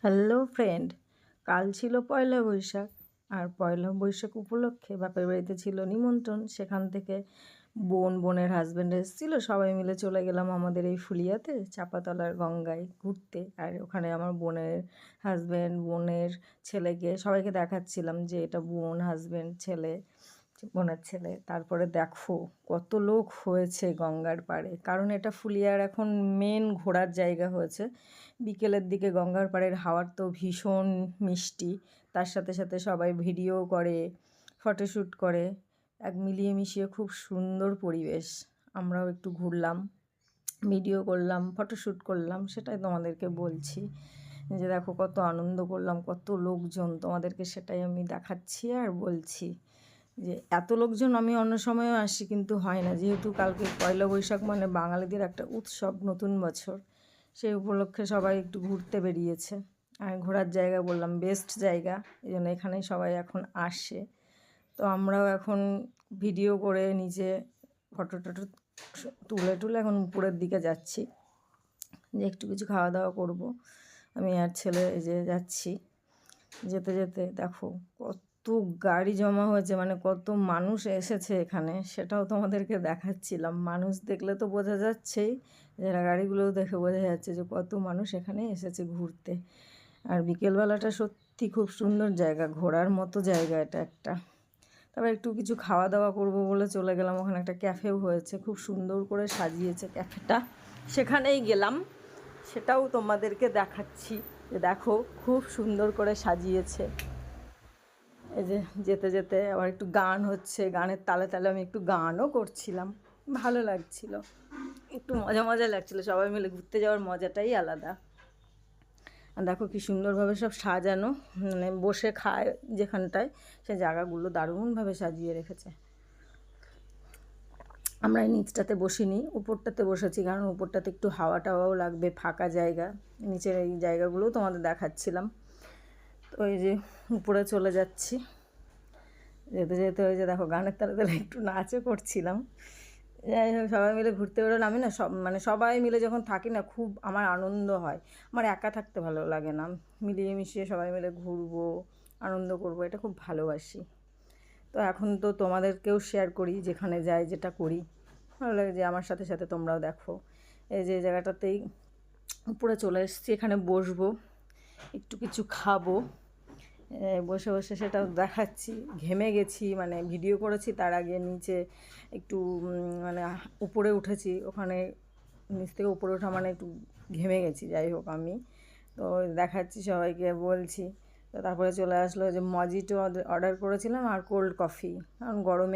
Hello friend, কাল ছিল পয়লা বৈশাখ। আর পয়লা বৈশাখ উপলক্ষে বাপের বাড়িতে ছিল নিমন্ত্রণ। সেখান থেকে বোনের হাজব্যান্ড এসেছিলো, সবাই মিলে চলে গেলাম আমাদের এই ফুলিয়াতে চাপাতলার গঙ্গায় ঘুরতে। আর ওখানে আমার বোনের হাজব্যান্ড, বোনের ছেলেকে সবাইকে দেখাচ্ছিলাম যে এটা বোন, হাজব্যান্ড, ছেলে, বোনের ছেলে। তারপরে দেখো কত লোক হয়েছে গঙ্গার পাড়ে, কারণ এটা ফুলিয়ার এখন মেন ঘোরার জায়গা হয়েছে। বিকেলের দিকে গঙ্গার পাড়ের হাওয়ার তো ভীষণ মিষ্টি, তার সাথে সাথে সবাই ভিডিও করে, ফটোশ্যুট করে, এক মিলিয়ে মিশিয়ে খুব সুন্দর পরিবেশ। আমরাও একটু ঘুরলাম, ভিডিও করলাম, ফটোশ্যুট করলাম, সেটাই তোমাদেরকে বলছি যে দেখো কত আনন্দ করলাম, কত লোকজন, তোমাদেরকে সেটাই আমি দেখাচ্ছি আর বলছি যে এত লোকজন আমি অন্য সময়ও আসি কিন্তু হয় না, যেহেতু কালকে পয়লা বৈশাখ মানে বাঙালিদের একটা উৎসব, নতুন বছর, সেই উপলক্ষে সবাই একটু ঘুরতে বেরিয়েছে। আর ঘোরার জায়গা বললাম বেস্ট জায়গা, এই জন্য এখানেই সবাই এখন আসে। তো আমরাও এখন ভিডিও করে নিচে ফটো টটো তুলে এখন উপরের দিকে যাচ্ছি, যে একটু কিছু খাওয়া দাওয়া করব। আমি আর ছেলে এই যে যাচ্ছি। যেতে যেতে দেখো কত গাড়ি জমা হয়েছে, মানে কত মানুষ এসেছে এখানে, সেটাও তোমাদেরকে দেখাচ্ছিলাম। মানুষ দেখলে তো বোঝা যাচ্ছেই, যারা গাড়িগুলোও দেখে বোঝা যাচ্ছে যে কত মানুষ এখানে এসেছে ঘুরতে। আর বিকেলবেলাটা সত্যি খুব সুন্দর জায়গা, ঘোরার মতো জায়গা এটা একটা। তারপর একটু কিছু খাওয়া দাওয়া করব বলে চলে গেলাম, ওখানে একটা ক্যাফেও হয়েছে, খুব সুন্দর করে সাজিয়েছে ক্যাফেটা, সেখানেই গেলাম। সেটাও তোমাদেরকে দেখাচ্ছি যে দেখো খুব সুন্দর করে সাজিয়েছে। এই যে যেতে যেতে আবার একটু গান হচ্ছে, গানের তালে তালে আমি একটু গানও করছিলাম, ভালো লাগছিল, একটু মজা মজা লাগছিলো। সবাই মিলে ঘুরতে যাওয়ার মজাটাই আলাদা। আর দেখো কি সুন্দরভাবে সব সাজানো, মানে বসে খায় যেখানটায়, সে জায়গাগুলো দারুণভাবে সাজিয়ে রেখেছে। আমরা এই নিচটাতে বসিনি, উপরটাতে বসেছি, কারণ উপরটাতে একটু হাওয়া টাওয়াও লাগবে, ফাঁকা জায়গা। নিচের এই জায়গাগুলোও তোমাদের দেখাচ্ছিলাম। তো এই যে উপরে চলে যাচ্ছি, যেতে যেতে ওই যে দেখো গানের তালে তালে একটু নাচও করছিলাম। যাই হোক, সবাই মিলে ঘুরতে বেরোলে আমি না মানে সবাই মিলে যখন থাকি না খুব আমার আনন্দ হয়। আমার একা থাকতে ভালো লাগে না, মিলিয়ে মিশিয়ে সবাই মিলে ঘুরবো, আনন্দ করবো, এটা খুব ভালোবাসি। তো এখন তো তোমাদেরকেও শেয়ার করি, যেখানে যাই যেটা করি ভালো লাগে, যে আমার সাথে সাথে তোমরাও দেখো। এই যে জায়গাটাতেই উপরে চলে এসেছি, এখানে বসবো, একটু কিছু খাবো, বসে বসে সেটাও দেখাচ্ছি। ঘেমে গেছি, মানে ভিডিও করেছি তার আগে নিচে একটু মানে উপরে উঠেছি, ওখানে নিচ থেকে উপরে ওঠা মানে একটু ঘেমে গেছি। যাই হোক, আমি তো দেখাচ্ছি সবাইকে, বলছি। তো তারপরে চলে আসলো যে মজিটো অর্ডার করেছিলাম আর কোল্ড কফি, কারণ গরমে